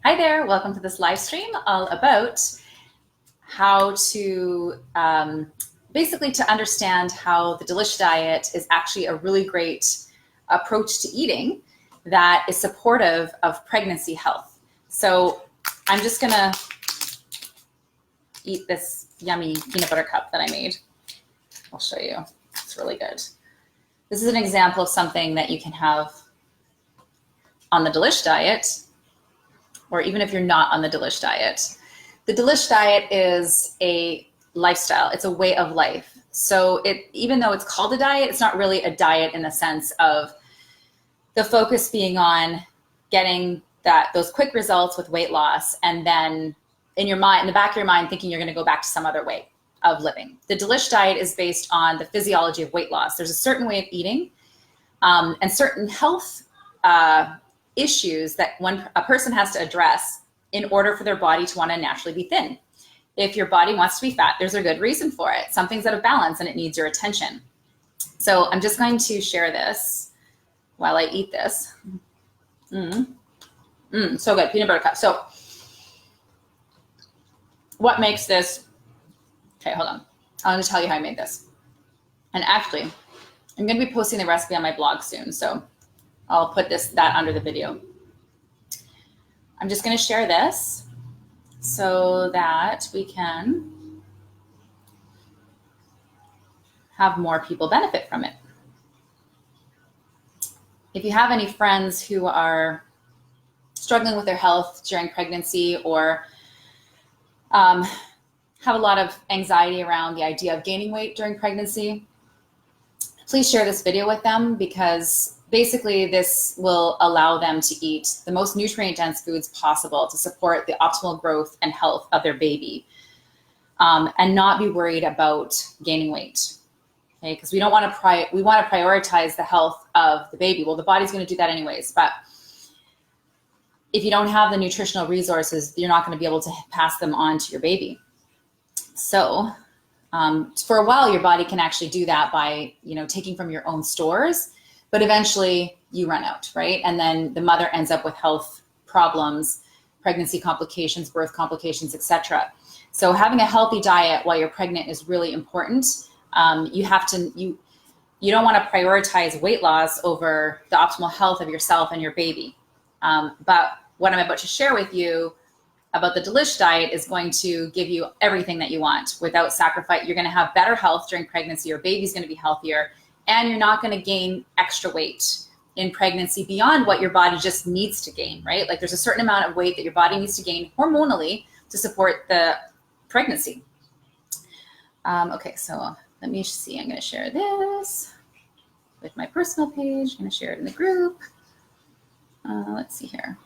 Hi there, welcome to this live stream all about how to basically to understand how the Delish Diet is actually a really great approach to eating that is supportive of pregnancy health. So I'm just gonna eat this yummy peanut butter cup that I made. I'll show you, it's really good. This is an example of something that you can have on the Delish Diet, or even if you're not on the Delish Diet. The Delish Diet is a lifestyle. It's a way of life. So even though it's called a diet, it's not really a diet in the sense of the focus being on getting those quick results with weight loss, and then in the back of your mind, thinking you're gonna go back to some other way of living. The Delish Diet is based on the physiology of weight loss. There's a certain way of eating and certain health issues that a person has to address in order for their body to want to naturally be thin. If your body wants to be fat, there's a good reason for it. Something's out of balance and it needs your attention. So I'm just going to share this while I eat this. So good, peanut butter cup. So what makes this, okay, hold on. I'm going to tell you how I made this. And actually, I'm going to be posting the recipe on my blog soon, so I'll put that under the video. I'm just going to share this so that we can have more people benefit from it. If you have any friends who are struggling with their health during pregnancy, or have a lot of anxiety around the idea of gaining weight during pregnancy, please share this video with them, because basically this will allow them to eat the most nutrient-dense foods possible to support the optimal growth and health of their baby, and not be worried about gaining weight. Okay, because we want to prioritize the health of the baby. Well, the body's going to do that anyways, but if you don't have the nutritional resources, you're not going to be able to pass them on to your baby. So for a while, your body can actually do that by taking from your own stores, but eventually you run out, right? And then the mother ends up with health problems, pregnancy complications, birth complications, etc. So having a healthy diet while you're pregnant is really important. You don't want to prioritize weight loss over the optimal health of yourself and your baby. But what I'm about to share with you about the Delish Diet is going to give you everything that you want without sacrifice. You're going to have better health during pregnancy. Your baby's going to be healthier, and you're not going to gain extra weight in pregnancy beyond what your body just needs to gain, right? Like there's a certain amount of weight that your body needs to gain hormonally to support the pregnancy. Okay, so let me see. I'm going to share this with my personal page. I'm going to share it in the group. Let's see here.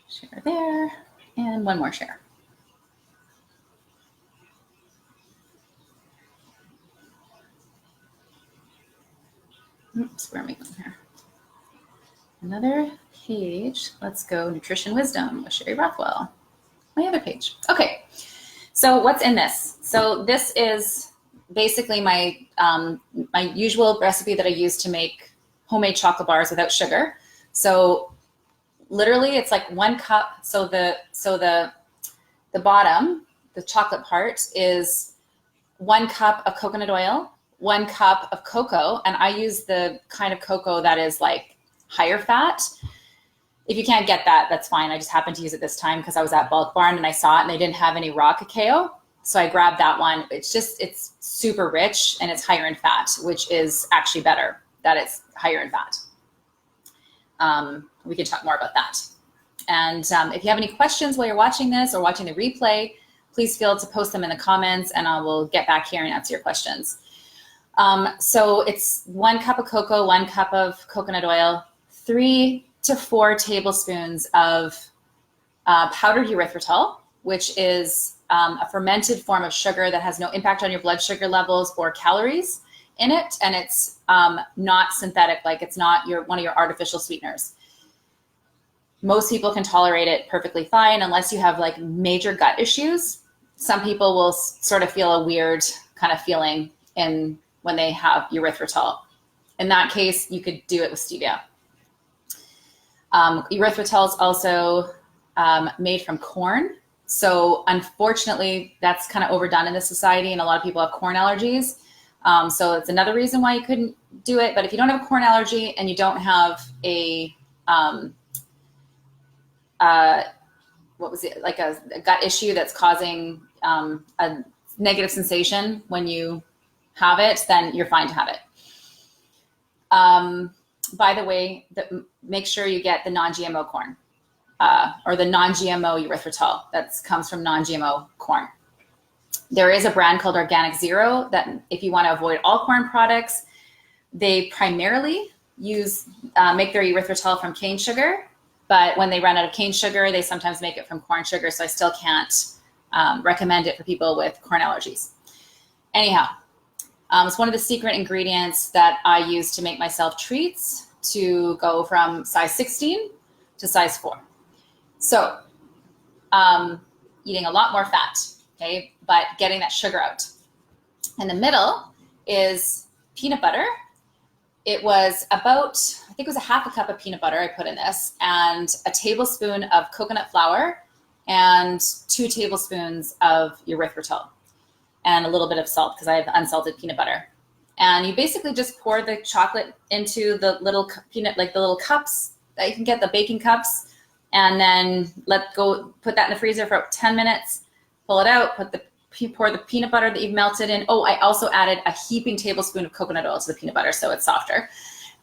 Share there, and one more share. Oops, where am I going here? Another page. Let's go Nutrition Wisdom with Sherry Rothwell. My other page. Okay, so what's in this? So this is basically my usual recipe that I use to make homemade chocolate bars without sugar. So literally it's like 1 cup. So the bottom, the chocolate part, is 1 cup of coconut oil, 1 cup of cocoa, and I use the kind of cocoa that is like higher fat. If you can't get that, that's fine. I just happened to use it this time because I was at Bulk Barn and I saw it and they didn't have any raw cacao. So I grabbed that one. It's super rich and it's higher in fat, which is actually better that it's higher in fat. We can talk more about that. And if you have any questions while you're watching this or watching the replay, please feel to post them in the comments and I will get back here and answer your questions. So it's 1 cup of cocoa, 1 cup of coconut oil, 3 to 4 tablespoons of powdered erythritol, which is a fermented form of sugar that has no impact on your blood sugar levels or calories in it. And it's not synthetic, like it's not one of your artificial sweeteners. Most people can tolerate it perfectly fine unless you have like major gut issues. Some people will sort of feel a weird kind of feeling when they have erythritol. In that case, you could do it with stevia. Erythritol is also made from corn. So unfortunately, that's kind of overdone in this society, and a lot of people have corn allergies. So it's another reason why you couldn't do it. But if you don't have a corn allergy and you don't have a, what was it, like a gut issue that's causing a negative sensation when you have it, then you're fine to have it. By the way, make sure you get the non-GMO corn or the non-GMO erythritol that comes from non-GMO corn. There is a brand called Organic Zero that if you want to avoid all corn products, they primarily make their erythritol from cane sugar. But when they run out of cane sugar, they sometimes make it from corn sugar. So I still can't recommend it for people with corn allergies. Anyhow, it's one of the secret ingredients that I use to make myself treats to go from size 16 to size 4. So eating a lot more fat, okay, but getting that sugar out. In the middle is peanut butter. It was about, I think it was a half a cup of peanut butter I put in this, and a tablespoon of coconut flour and 2 tablespoons of erythritol and a little bit of salt because I have unsalted peanut butter. And you basically just pour the chocolate into the little peanut, like the little cups that you can get, the baking cups, and then put that in the freezer for 10 minutes, pull it out, pour the peanut butter that you've melted in. Oh, I also added a heaping tablespoon of coconut oil to the peanut butter so it's softer.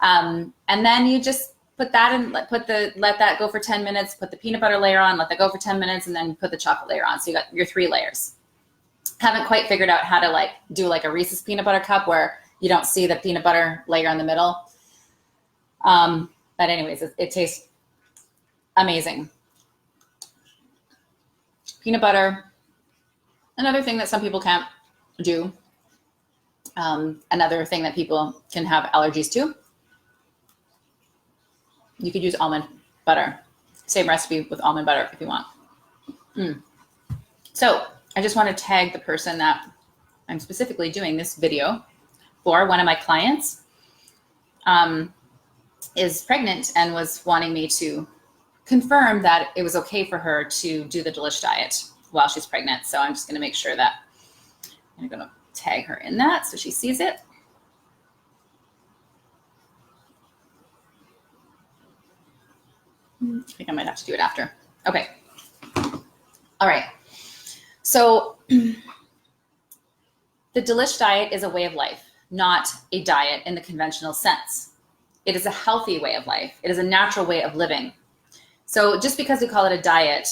And then you just put that in, let that go for 10 minutes, put the peanut butter layer on, let that go for 10 minutes, and then you put the chocolate layer on. So you got your 3 layers. Haven't quite figured out how to do a Reese's peanut butter cup where you don't see the peanut butter layer in the middle. But anyways, it tastes amazing. Peanut butter. Another thing that some people can't do, another thing that people can have allergies to, you could use almond butter. Same recipe with almond butter if you want. So I just want to tag the person that I'm specifically doing this video for. One of my clients is pregnant and was wanting me to confirm that it was okay for her to do the Delish Diet while she's pregnant. So I'm just going to make sure that I'm going to tag her in that so she sees it. I think I might have to do it after. Okay. All right. So the Delish Diet is a way of life, not a diet in the conventional sense. It is a healthy way of life. It is a natural way of living. So just because we call it a diet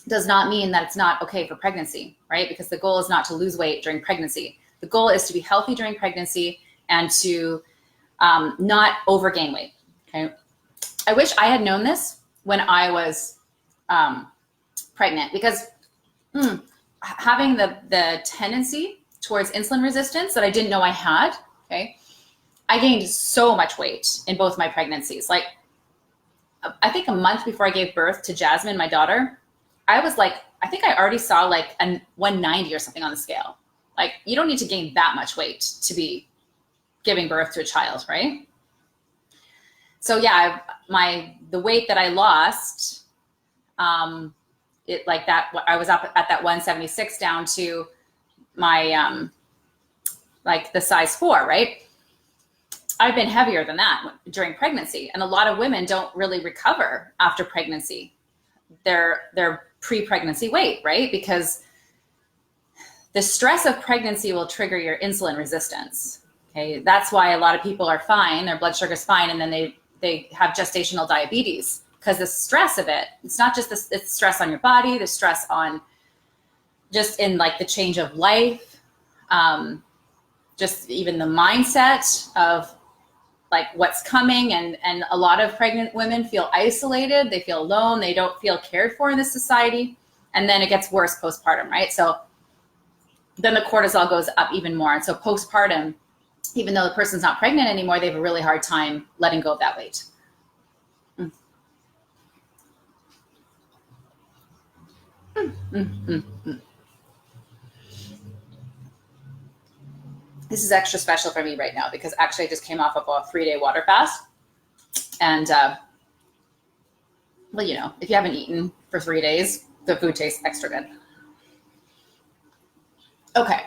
does not mean that it's not okay for pregnancy, right? Because the goal is not to lose weight during pregnancy. The goal is to be healthy during pregnancy and to not overgain weight, okay? I wish I had known this when I was pregnant, because having the tendency towards insulin resistance that I didn't know I had, okay? I gained so much weight in both my pregnancies. I think a month before I gave birth to Jasmine, my daughter, I was I think I already saw a 190 or something on the scale. You don't need to gain that much weight to be giving birth to a child, right? So yeah, the weight that I lost, I was up at that 176 down to my, the size 4, right? I've been heavier than that during pregnancy. And a lot of women don't really recover after pregnancy, their pre-pregnancy weight, right? Because the stress of pregnancy will trigger your insulin resistance. Okay. That's why a lot of people are fine. Their blood sugar is fine. And then they have gestational diabetes because the stress of it's not just it's stress on your body, the stress on just in the change of life, just even the mindset of what's coming. And a lot of pregnant women feel isolated. They feel alone. They don't feel cared for in this society. And then it gets worse postpartum, right? So then the cortisol goes up even more. And so postpartum, even though the person's not pregnant anymore, they have a really hard time letting go of that weight. This is extra special for me right now because actually I just came off of a 3-day water fast, and well, if you haven't eaten for 3 days, the food tastes extra good. Okay.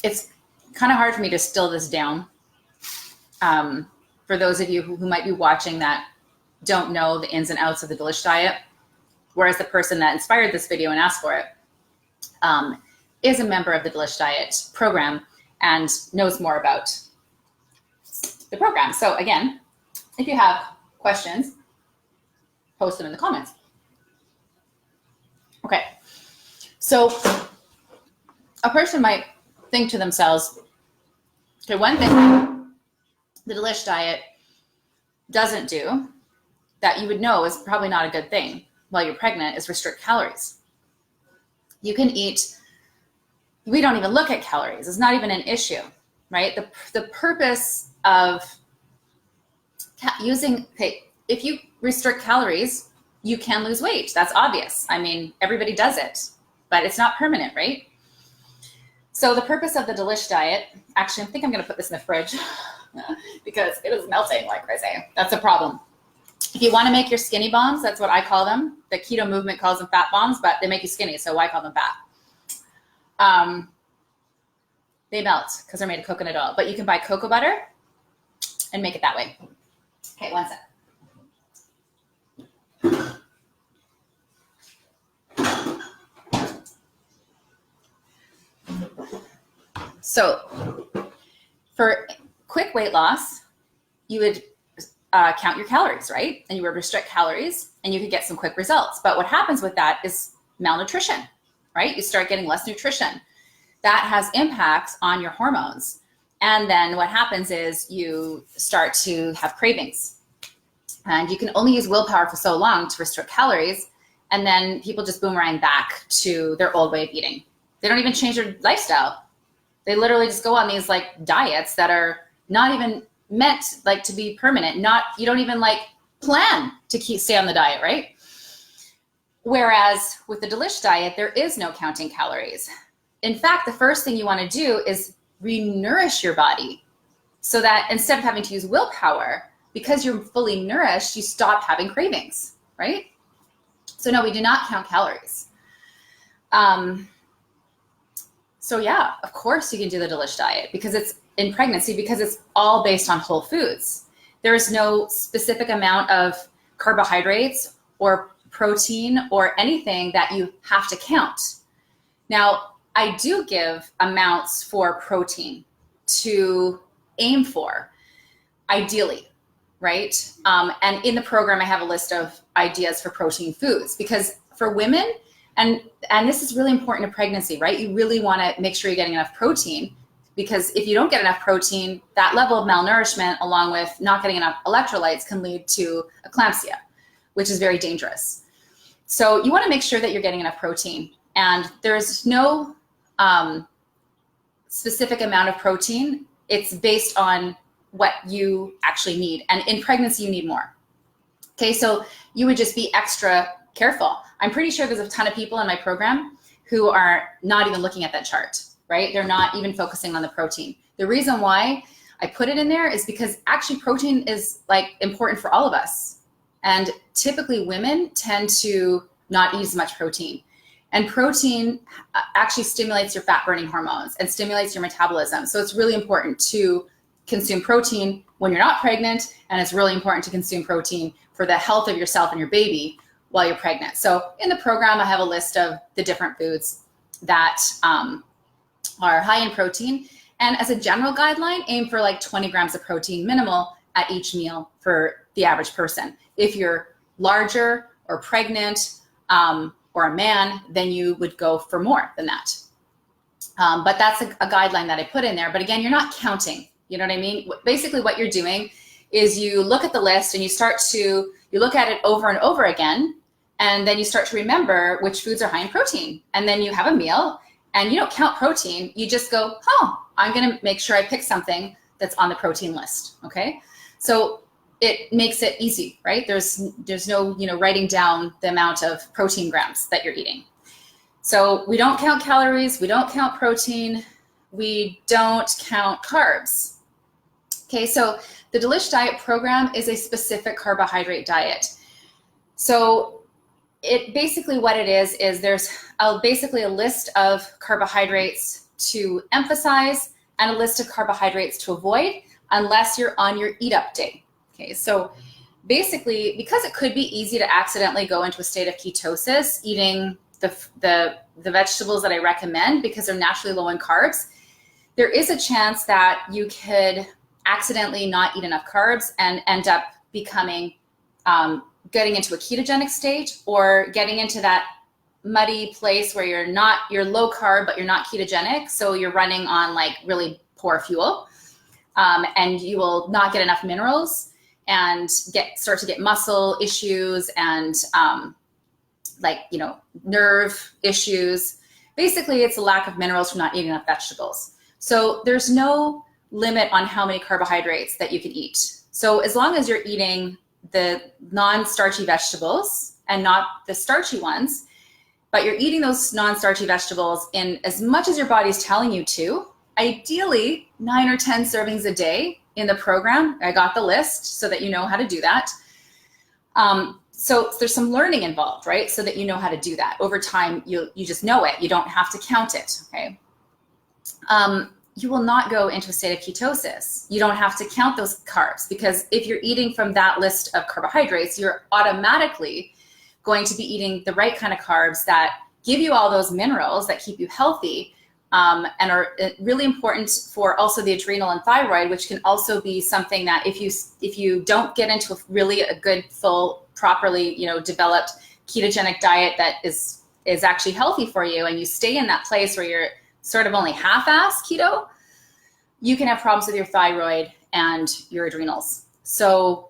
It's kind of hard for me to distill this down. For those of you who might be watching that don't know the ins and outs of the Delish Diet, whereas the person that inspired this video and asked for it is a member of the Delish Diet program and knows more about the program. So again, if you have questions, post them in the comments. Okay, so a person might think to themselves, okay, one thing the Delish Diet doesn't do that you would know is probably not a good thing while you're pregnant is restrict calories. You can eat, we don't even look at calories. It's not even an issue, right? The purpose of if you restrict calories, you can lose weight. That's obvious. I mean, everybody does it, but it's not permanent, right? So the purpose of the Delish Diet, actually, I think I'm going to put this in the fridge because it is melting like crazy. That's a problem. If you want to make your skinny bombs, that's what I call them. The keto movement calls them fat bombs, but they make you skinny, so why call them fat? They melt because they're made of coconut oil, but you can buy cocoa butter and make it that way. Okay, one sec. So for quick weight loss, you would count your calories, right? And you would restrict calories and you could get some quick results. But what happens with that is malnutrition, right? You start getting less nutrition. That has impacts on your hormones. And then what happens is you start to have cravings. And you can only use willpower for so long to restrict calories. And then people just boomerang back to their old way of eating. They don't even change their lifestyle. They literally just go on these like diets that are not even meant like to be permanent. You don't even like plan to stay on the diet, right? Whereas with the Delish Diet, there is no counting calories. In fact, the first thing you want to do is re-nourish your body so that instead of having to use willpower, because you're fully nourished, you stop having cravings, right? So no, we do not count calories. So yeah, of course you can do the Delish Diet because it's in pregnancy, because it's all based on whole foods. There is no specific amount of carbohydrates or protein or anything that you have to count. Now, I do give amounts for protein to aim for, ideally, right? And in the program, I have a list of ideas for protein foods because for women, and this is really important in pregnancy, right? You really want to make sure you're getting enough protein because if you don't get enough protein, that level of malnourishment along with not getting enough electrolytes can lead to eclampsia, which is very dangerous. So you want to make sure that you're getting enough protein. And there's no specific amount of protein. It's based on what you actually need. And in pregnancy, you need more. Okay, so you would just be extra careful. I'm pretty sure there's a ton of people in my program who are not even looking at that chart, right? They're not even focusing on the protein. The reason why I put it in there is because actually protein is like important for all of us. And typically women tend to not eat as much protein. And protein actually stimulates your fat burning hormones and stimulates your metabolism. So it's really important to consume protein when you're not pregnant. And it's really important to consume protein for the health of yourself and your baby while you're pregnant. So in the program, I have a list of the different foods that are high in protein. And as a general guideline, aim for like 20 grams of protein minimal at each meal for the average person. If you're larger or pregnant or a man, then you would go for more than that. But that's a guideline that I put in there. But again, you're not counting. You know what I mean? Basically what you're doing is you look at the list and you look at it over and over again. And then you start to remember which foods are high in protein. And then you have a meal and you don't count protein. You just go, I'm going to make sure I pick something that's on the protein list. Okay. So it makes it easy, right? There's no, writing down the amount of protein grams that you're eating. So we don't count calories. We don't count protein. We don't count carbs. Okay, so the Delish Diet program is a specific carbohydrate diet. So it basically what it is there's basically a list of carbohydrates to emphasize and a list of carbohydrates to avoid unless you're on your eat up day. Okay, so basically, because it could be easy to accidentally go into a state of ketosis eating the vegetables that I recommend because they're naturally low in carbs, there is a chance that you could accidentally not eat enough carbs and end up becoming getting into a ketogenic state or getting into that muddy place where you're low carb, but you're not ketogenic. So you're running on like really poor fuel, and you will not get enough minerals and start to get muscle issues and nerve issues. Basically, it's a lack of minerals from not eating enough vegetables. So there's no limit on how many carbohydrates that you can eat. So as long as you're eating the non-starchy vegetables and not the starchy ones, but you're eating those non-starchy vegetables in as much as your body's telling you to, ideally 9 or 10 servings a day in the program. I got the list so that you know how to do that. So there's some learning involved, right? So that you know how to do that. Over time, you just know it. You don't have to count it, okay? You will not go into a state of ketosis. You don't have to count those carbs because if you're eating from that list of carbohydrates, you're automatically going to be eating the right kind of carbs that give you all those minerals that keep you healthy, and are really important for also the adrenal and thyroid, which can also be something that if you don't get into a good, full, properly developed ketogenic diet that is actually healthy for you, and you stay in that place where you're sort of only half-ass keto, you can have problems with your thyroid and your adrenals. So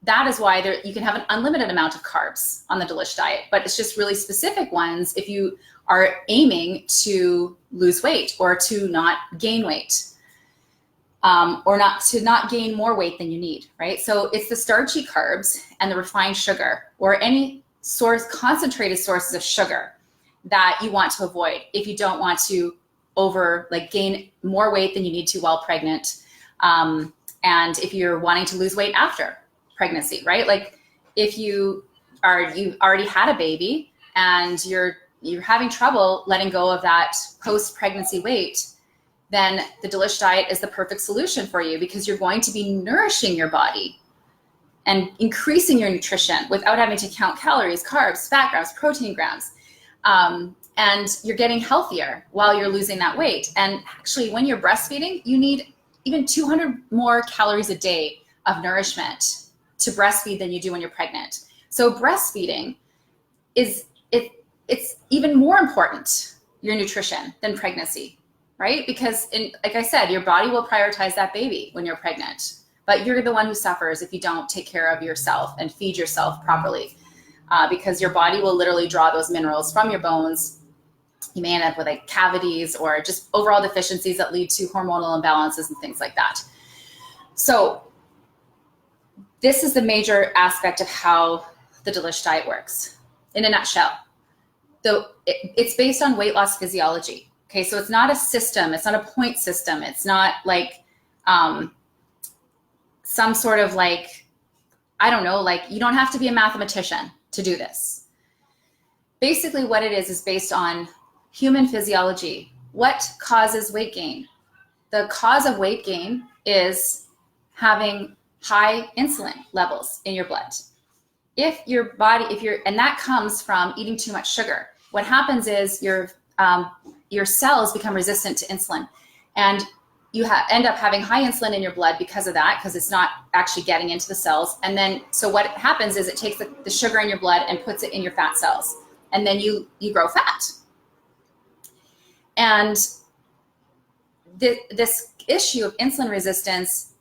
that is why you can have an unlimited amount of carbs on the Delish diet, but it's just really specific ones if you are aiming to lose weight or to not gain weight, or not gain more weight than you need, right? So it's the starchy carbs and the refined sugar or any concentrated sources of sugar that you want to avoid if you don't want to gain more weight than you need to while pregnant, and if you're wanting to lose weight after pregnancy, right? Like if you already had a baby and you're having trouble letting go of that post-pregnancy weight, then the Delish diet is the perfect solution for you because you're going to be nourishing your body and increasing your nutrition without having to count calories, carbs, fat grams, protein grams. And you're getting healthier while you're losing that weight. And actually, when you're breastfeeding, you need even 200 more calories a day of nourishment to breastfeed than you do when you're pregnant. So breastfeeding it's even more important, your nutrition, than pregnancy, right? Because like I said, your body will prioritize that baby when you're pregnant, but you're the one who suffers if you don't take care of yourself and feed yourself properly, because your body will literally draw those minerals from your bones. You may end up with like cavities or just overall deficiencies that lead to hormonal imbalances and things like that. So this is the major aspect of how the Delish diet works in a nutshell. So it's based on weight loss physiology. Okay, so it's not a system. It's not a point system. It's not like some sort of I don't know, you don't have to be a mathematician to do this. Basically what it is based on human physiology. What causes weight gain? The cause of weight gain is having high insulin levels in your blood. And that comes from eating too much sugar. What happens is your cells become resistant to insulin, and you end up having high insulin in your blood because of that, because it's not actually getting into the cells. And then, so what happens is it takes the sugar in your blood and puts it in your fat cells, and then you grow fat. And this issue of insulin resistance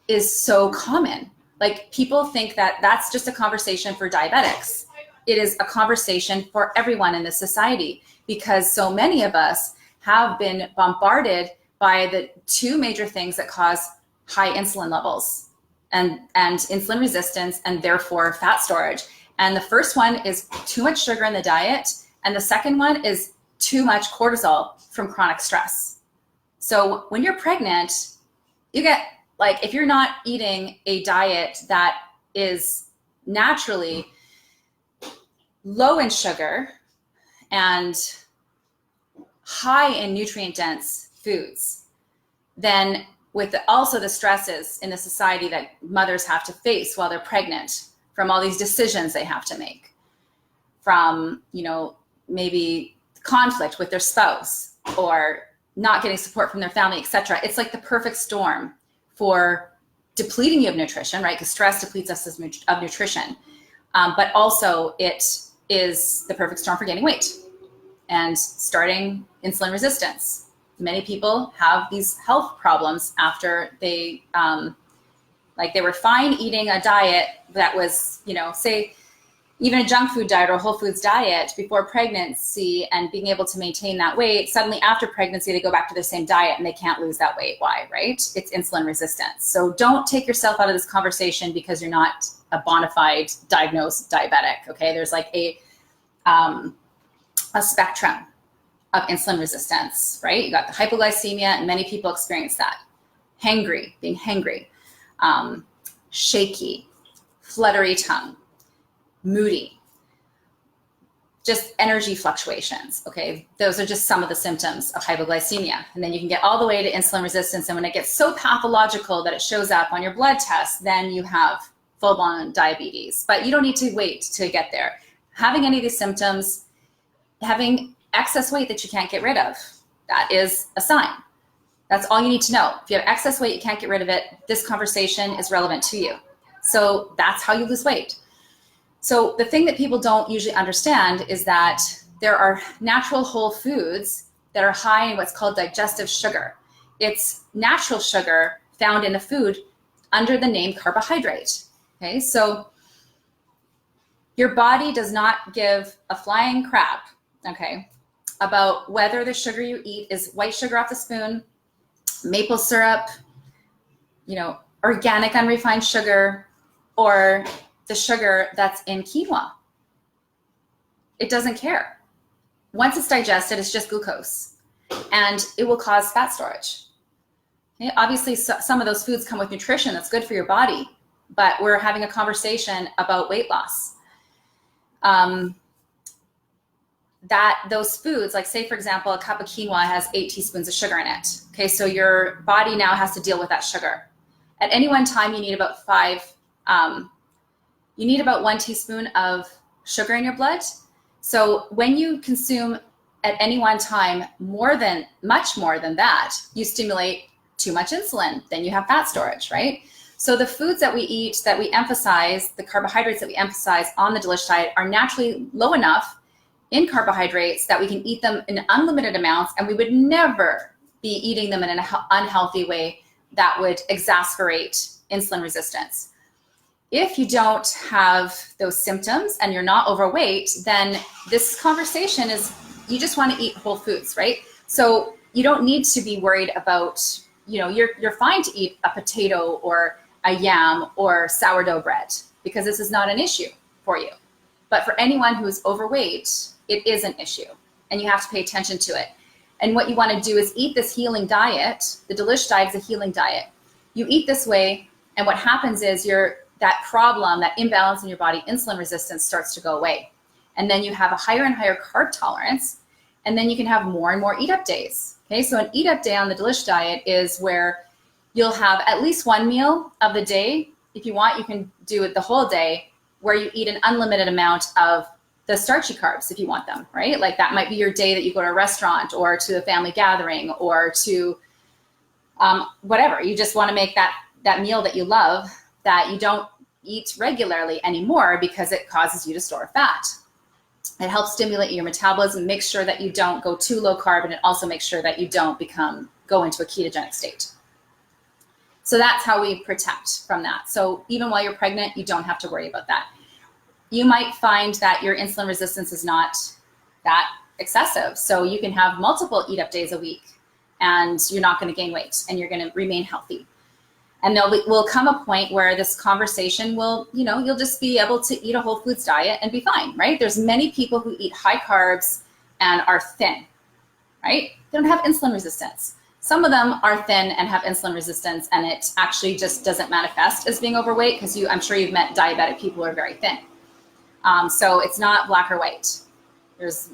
is so common. Like, people think that that's just a conversation for diabetics. It is a conversation for everyone in this society, because so many of us have been bombarded by the two major things that cause high insulin levels and insulin resistance, and therefore fat storage. And the first one is too much sugar in the diet. And the second one is too much cortisol from chronic stress. So when you're pregnant, you get like if you're not eating a diet that is naturally low in sugar and high in nutrient dense foods, then with also the stresses in the society that mothers have to face while they're pregnant, from all these decisions they have to make, from, you know, maybe conflict with their spouse or not getting support from their family, etc. It's like the perfect storm for depleting you of nutrition, right? Because stress depletes us of nutrition. But also it is the perfect storm for gaining weight and starting insulin resistance. Many people have these health problems after they, like they were fine eating a diet that was, you know, say even a junk food diet or a whole foods diet before pregnancy and being able to maintain that weight. Suddenly after pregnancy, they go back to the same diet and they can't lose that weight. Why, right? It's insulin resistance. So don't take yourself out of this conversation because you're not a bona fide diagnosed diabetic, okay? There's like a spectrum of insulin resistance, right? You got the hypoglycemia, and many people experience that. Hangry, being hangry, shaky, fluttery tongue, moody, just energy fluctuations, okay? Those are just some of the symptoms of hypoglycemia. And then you can get all the way to insulin resistance. And when it gets so pathological that it shows up on your blood test, then you have full-blown diabetes. But you don't need to wait to get there. Having any of these symptoms, having excess weight that you can't get rid of, that is a sign. That's all you need to know. If you have excess weight, you can't get rid of it, this conversation is relevant to you. So that's how you lose weight. So the thing that people don't usually understand is that there are natural whole foods that are high in what's called digestive sugar. It's natural sugar found in a food under the name carbohydrate. Okay, so your body does not give a flying crap, okay, about whether the sugar you eat is white sugar off the spoon, maple syrup, you know, organic unrefined sugar, or the sugar that's in quinoa. It doesn't care. Once it's digested, it's just glucose, and it will cause fat storage. Okay? Obviously, some of those foods come with nutrition that's good for your body, but we're having a conversation about weight loss. That those foods, like say for example, a cup of quinoa has 8 teaspoons of sugar in it. Okay, so your body now has to deal with that sugar. At any one time, you need about 1 teaspoon of sugar in your blood. So when you consume at any one time much more than that, you stimulate too much insulin, then you have fat storage, right? So the foods that we eat, that we emphasize, the carbohydrates that we emphasize on the Delish Diet are naturally low enough in carbohydrates that we can eat them in unlimited amounts, and we would never be eating them in an unhealthy way that would exacerbate insulin resistance. If you don't have those symptoms and you're not overweight, then this conversation is, you just want to eat whole foods, right? So you don't need to be worried about, you know, you're fine to eat a potato or a yam or sourdough bread because this is not an issue for you. But for anyone who's overweight, it is an issue, and you have to pay attention to it. And what you want to do is eat this healing diet. The Delish Diet is a healing diet. You eat this way, and what happens is that problem, that imbalance in your body, insulin resistance, starts to go away. And then you have a higher and higher carb tolerance, and then you can have more and more eat-up days. Okay, so an eat-up day on the Delish Diet is where you'll have at least one meal of the day. If you want, you can do it the whole day, where you eat an unlimited amount of the starchy carbs if you want them, right? Like that might be your day that you go to a restaurant or to a family gathering or to whatever. You just want to make that meal that you love that you don't eat regularly anymore because it causes you to store fat. It helps stimulate your metabolism, make sure that you don't go too low carb, and it also makes sure that you don't go into a ketogenic state. So that's how we protect from that. So even while you're pregnant, you don't have to worry about that. You might find that your insulin resistance is not that excessive. So you can have multiple eat-up days a week and you're not going to gain weight and you're going to remain healthy. And there will come a point where this conversation will, you know, you'll just be able to eat a whole foods diet and be fine, right? There's many people who eat high carbs and are thin, right? They don't have insulin resistance. Some of them are thin and have insulin resistance, and it actually just doesn't manifest as being overweight, because I'm sure you've met diabetic people who are very thin. So it's not black or white. There's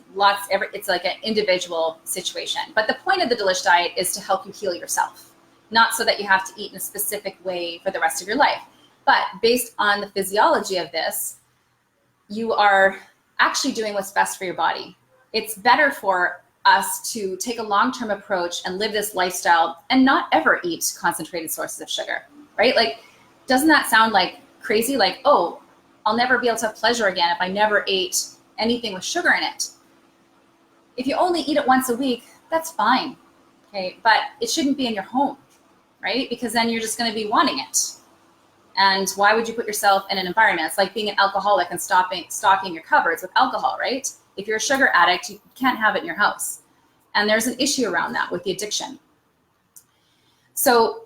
it's like an individual situation. But the point of the Delish diet is to help you heal yourself, not so that you have to eat in a specific way for the rest of your life. But based on the physiology of this, you are actually doing what's best for your body. It's better for us to take a long-term approach and live this lifestyle and not ever eat concentrated sources of sugar, right? Like, doesn't that sound like crazy? Like, oh, I'll never be able to have pleasure again if I never ate anything with sugar in it. If you only eat it once a week, that's fine, okay? But it shouldn't be in your home, right? Because then you're just going to be wanting it. And why would you put yourself in an environment? It's like being an alcoholic and stocking your cupboards with alcohol, right? If you're a sugar addict, you can't have it in your house. And there's an issue around that with the addiction. So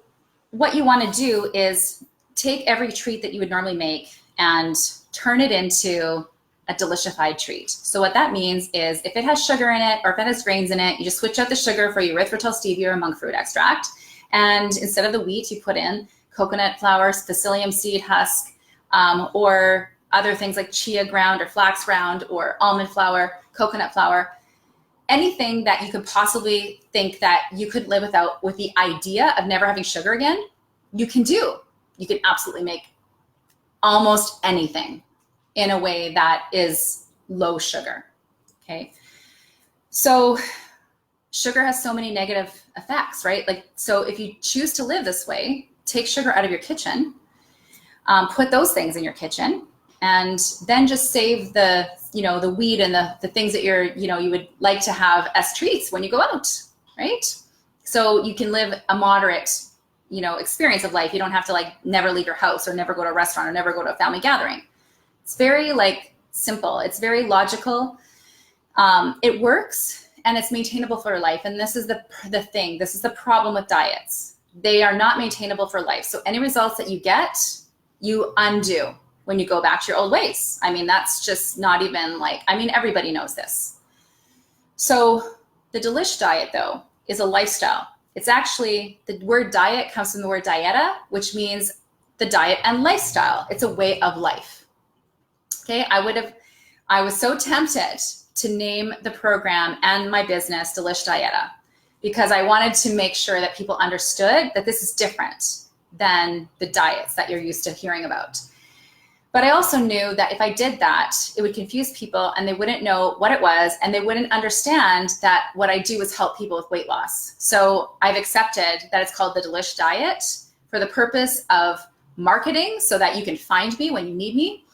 what you want to do is take every treat that you would normally make and turn it into a delishified treat. So what that means is if it has sugar in it or if it has grains in it, you just switch out the sugar for erythritol stevia or monk fruit extract. And instead of the wheat, you put in coconut flour, psyllium seed husk, or other things like chia ground or flax ground or almond flour, coconut flour, anything that you could possibly think that you couldn't live without, with the idea of never having sugar again, you can do. You can absolutely make almost anything in a way that is low sugar, okay? So sugar has so many negative effects, right? Like, so if you choose to live this way, take sugar out of your kitchen, put those things in your kitchen, and then just save the, the weed and the things that you would like to have as treats when you go out, right? So you can live a moderate, experience of life. You don't have to never leave your house or never go to a restaurant or never go to a family gathering. It's very simple. It's very logical. It works and it's maintainable for your life. And this is the thing. This is the problem with diets. They are not maintainable for life. So any results that you get, you undo when you go back to your old ways. I mean, that's just not even everybody knows this. So the Delish diet, though, is a lifestyle. It's actually, the word diet comes from the word dieta, which means the diet and lifestyle. It's a way of life. Okay, I was so tempted to name the program and my business Delish Dieta, because I wanted to make sure that people understood that this is different than the diets that you're used to hearing about. But I also knew that if I did that, it would confuse people and they wouldn't know what it was, and they wouldn't understand that what I do is help people with weight loss. So I've accepted that it's called the Delish Diet for the purpose of marketing so that you can find me when you need me.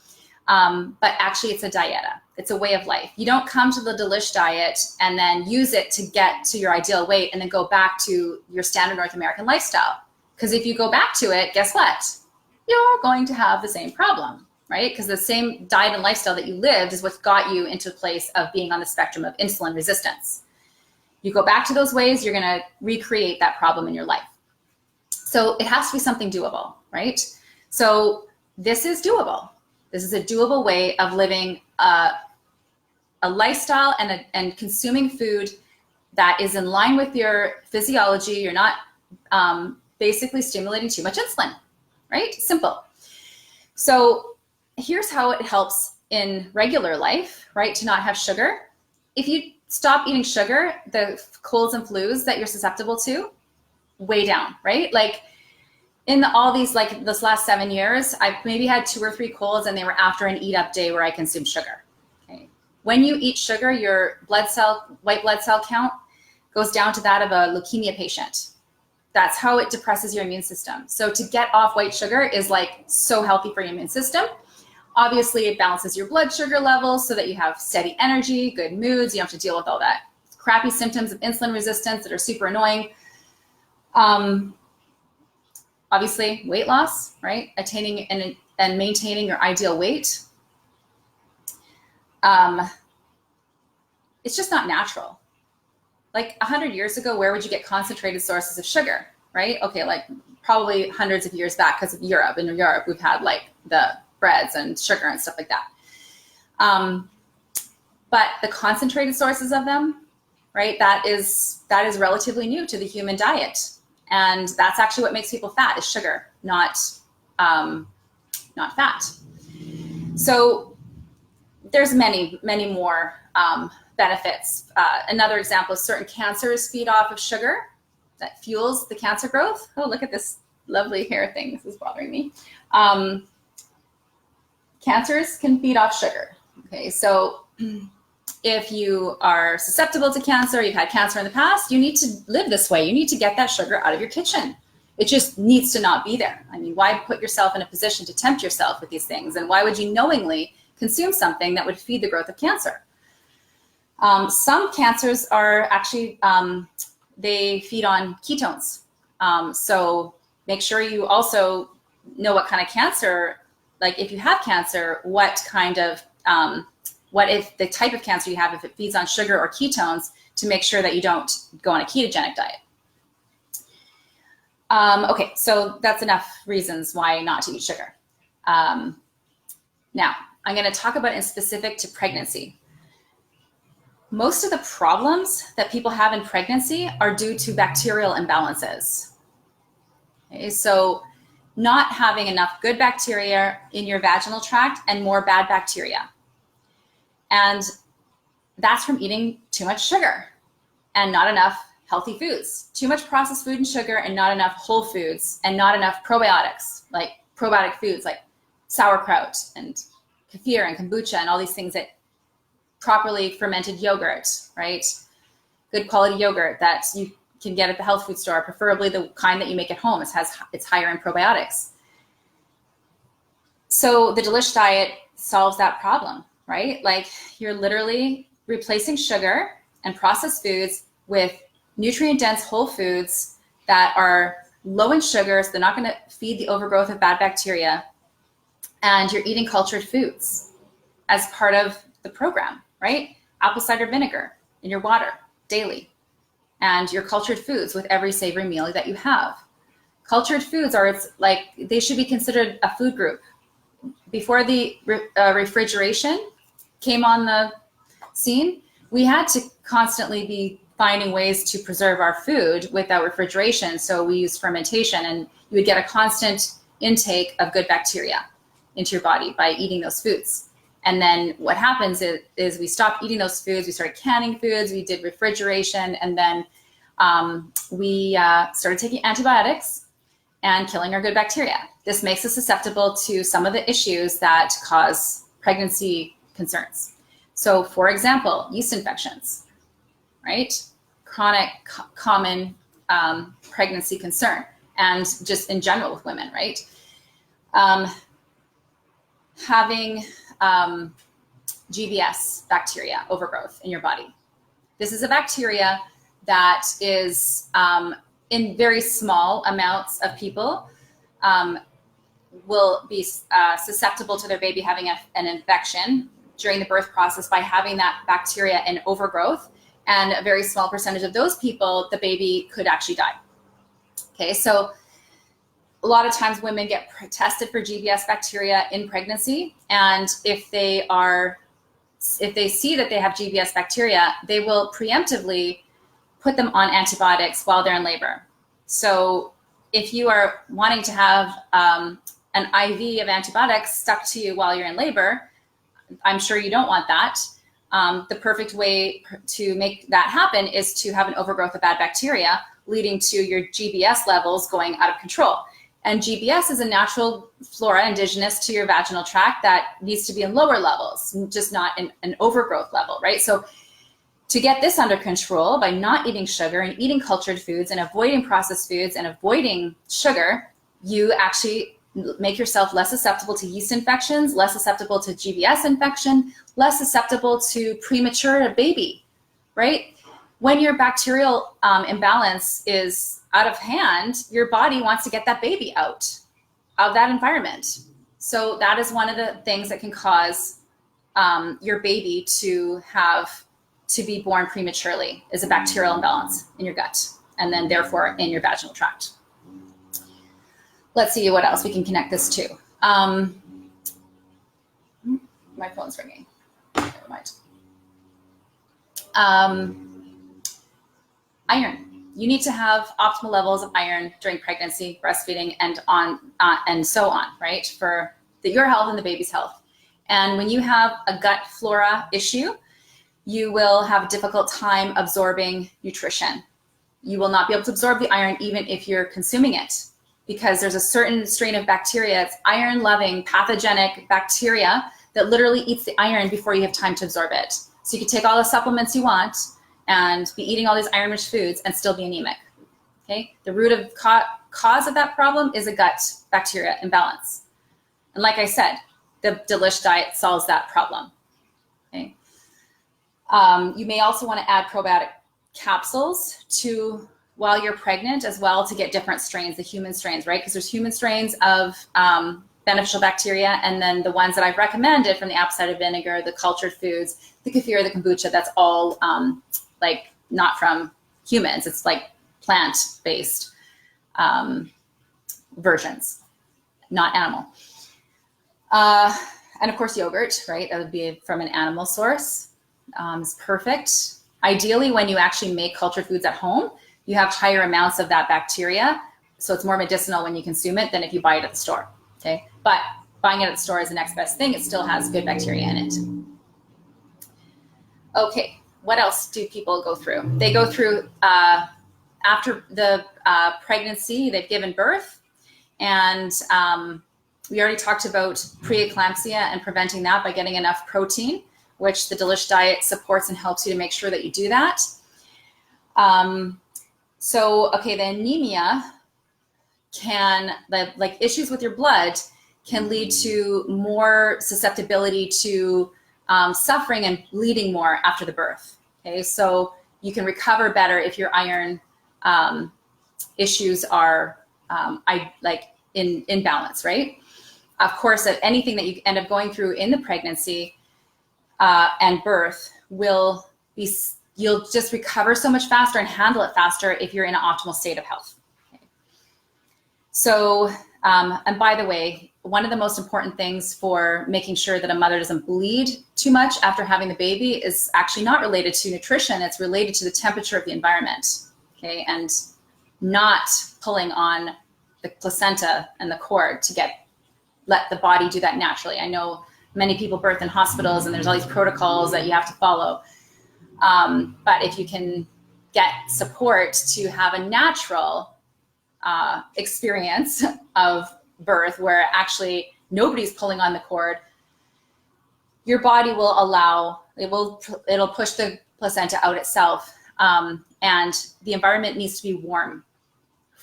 But actually it's a dieta. It's a way of life. You don't come to the Delish diet and then use it to get to your ideal weight and then go back to your standard North American lifestyle. Because if you go back to it, guess what? You're going to have the same problem, right? Because the same diet and lifestyle that you lived is what got you into a place of being on the spectrum of insulin resistance. You go back to those ways, you're going to recreate that problem in your life. So it has to be something doable, right? So this is doable. This is a doable way of living a lifestyle and consuming food that is in line with your physiology. You're not basically stimulating too much insulin, right? Simple. So here's how it helps in regular life, right? To not have sugar. If you stop eating sugar, the colds and flus that you're susceptible to, way down, right? In all these, this last 7 years, I've maybe had 2 or 3 colds and they were after an eat up day where I consumed sugar. Okay. When you eat sugar, your white blood cell count goes down to that of a leukemia patient. That's how it depresses your immune system. So to get off white sugar is so healthy for your immune system. Obviously it balances your blood sugar levels so that you have steady energy, good moods. You don't have to deal with all that crappy symptoms of insulin resistance that are super annoying. Obviously, weight loss, right? Attaining and maintaining your ideal weight. It's just not natural. 100 years ago, where would you get concentrated sources of sugar, right? Okay, probably hundreds of years back because of Europe. In Europe, we've had the breads and sugar and stuff like that. But the concentrated sources of them right? That is relatively new to the human diet. And that's actually what makes people fat, is sugar, not fat. So there's many more benefits. Another example is certain cancers feed off of sugar that fuels the cancer growth. Oh, look at this lovely hair thing. This is bothering me. Cancers can feed off sugar. Okay, so if you are susceptible to cancer, you've had cancer in the past, you need to live this way. You need to get that sugar out of your kitchen. It just needs to not be there. I mean, why put yourself in a position to tempt yourself with these things? And why would you knowingly consume something that would feed the growth of cancer? Some cancers are actually, they feed on ketones. So make sure you also know what kind of cancer, like if you have cancer, what if the type of cancer you have, if it feeds on sugar or ketones, to make sure that you don't go on a ketogenic diet. Okay, so that's enough reasons why not to eat sugar. Now, I'm going to talk about in specific to pregnancy. Most of the problems that people have in pregnancy are due to bacterial imbalances. Okay, so not having enough good bacteria in your vaginal tract and more bad bacteria. And that's from eating too much sugar and not enough healthy foods. Too much processed food and sugar and not enough whole foods, and not enough probiotics, like probiotic foods like sauerkraut and kefir and kombucha and all these things, that properly fermented yogurt, right? Good quality yogurt that you can get at the health food store, preferably the kind that you make at home. It's higher in probiotics. So the Delish Diet solves that problem, right? Like, you're literally replacing sugar and processed foods with nutrient-dense whole foods that are low in sugar, so they're not going to feed the overgrowth of bad bacteria. And you're eating cultured foods as part of the program, right? Apple cider vinegar in your water daily, and your cultured foods with every savory meal that you have. Cultured foods they should be considered a food group. Before the refrigeration came on the scene, we had to constantly be finding ways to preserve our food without refrigeration. So we used fermentation, and you would get a constant intake of good bacteria into your body by eating those foods. And then what happens is we stopped eating those foods, we started canning foods, we did refrigeration, and then we started taking antibiotics and killing our good bacteria. This makes us susceptible to some of the issues that cause pregnancy concerns. So for example, yeast infections, right? Chronic, common pregnancy concern, and just in general with women, right? Having GBS bacteria overgrowth in your body. This is a bacteria that is in very small amounts of people will be susceptible to their baby having an infection during the birth process by having that bacteria in overgrowth. And a very small percentage of those people, the baby could actually die. Okay, so a lot of times women get tested for GBS bacteria in pregnancy, and if they see that they have GBS bacteria, they will preemptively put them on antibiotics while they're in labor. So if you are wanting to have an IV of antibiotics stuck to you while you're in labor, I'm sure you don't want that. The perfect way to make that happen is to have an overgrowth of bad bacteria, leading to your GBS levels going out of control. And GBS is a natural flora indigenous to your vaginal tract that needs to be in lower levels, just not in an overgrowth level, right? So to get this under control by not eating sugar and eating cultured foods and avoiding processed foods and avoiding sugar, you actually make yourself less susceptible to yeast infections, less susceptible to GBS infection, less susceptible to premature baby, right? When your bacterial imbalance is out of hand, your body wants to get that baby out of that environment. So that is one of the things that can cause your baby to be born prematurely, is a bacterial imbalance in your gut, and then therefore in your vaginal tract. Let's see what else we can connect this to. My phone's ringing. Never mind. Iron. You need to have optimal levels of iron during pregnancy, breastfeeding, and so on, right? For your health and the baby's health. And when you have a gut flora issue, you will have a difficult time absorbing nutrition. You will not be able to absorb the iron even if you're consuming it, because there's a certain strain of bacteria, it's iron-loving pathogenic bacteria that literally eats the iron before you have time to absorb it. So you can take all the supplements you want and be eating all these iron-rich foods and still be anemic, okay? The root of cause of that problem is a gut bacteria imbalance. And like I said, the Delish Diet solves that problem, okay? You may also want to add probiotic capsules while you're pregnant as well to get different strains, the human strains, right? Because there's human strains of beneficial bacteria, and then the ones that I've recommended from the apple cider vinegar, the cultured foods, the kefir, the kombucha, that's all like not from humans. It's like plant-based versions, not animal. And of course, yogurt, right? That would be from an animal source. It's perfect. Ideally, when you actually make cultured foods at home, you have higher amounts of that bacteria. So it's more medicinal when you consume it than if you buy it at the store, okay? But buying it at the store is the next best thing. It still has good bacteria in it. Okay, what else do people go through? They go through, after the pregnancy, they've given birth, and we already talked about preeclampsia and preventing that by getting enough protein, which the Delish Diet supports and helps you to make sure that you do that. The anemia like issues with your blood can lead to more susceptibility to suffering and bleeding more after the birth. Okay, so you can recover better if your iron issues are in balance, right? Of course, anything that you end up going through in the pregnancy and birth you'll just recover so much faster and handle it faster if you're in an optimal state of health. Okay. So, and by the way, one of the most important things for making sure that a mother doesn't bleed too much after having the baby is actually not related to nutrition. It's related to the temperature of the environment, okay? And not pulling on the placenta and the cord to let the body do that naturally. I know many people birth in hospitals and there's all these protocols that you have to follow. But if you can get support to have a natural experience of birth where actually nobody's pulling on the cord, your body will it'll push the placenta out itself. And the environment needs to be warm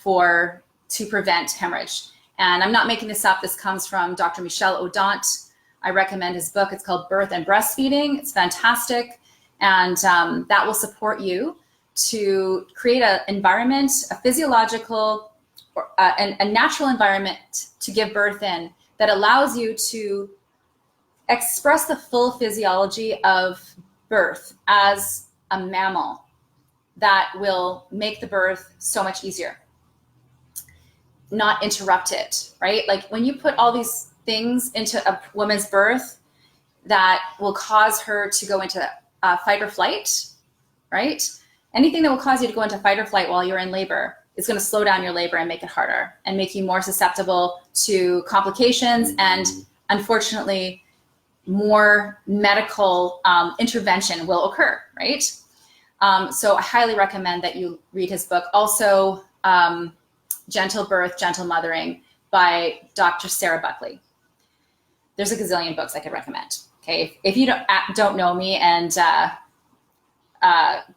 to prevent hemorrhage. And I'm not making this up. This comes from Dr. Michel Odant. I recommend his book. It's called Birth and Breastfeeding. It's fantastic. And that will support you to create an environment, a physiological, a natural environment to give birth in that allows you to express the full physiology of birth as a mammal. That will make the birth so much easier. Not interrupt it, right? Like when you put all these things into a woman's birth that will cause her to go into fight or flight, right? Anything that will cause you to go into fight or flight while you're in labor is going to slow down your labor and make it harder and make you more susceptible to complications and, unfortunately, more medical intervention will occur, right? So I highly recommend that you read his book. Also, Gentle Birth, Gentle Mothering by Dr. Sarah Buckley. There's a gazillion books I could recommend. Okay, if you don't know me and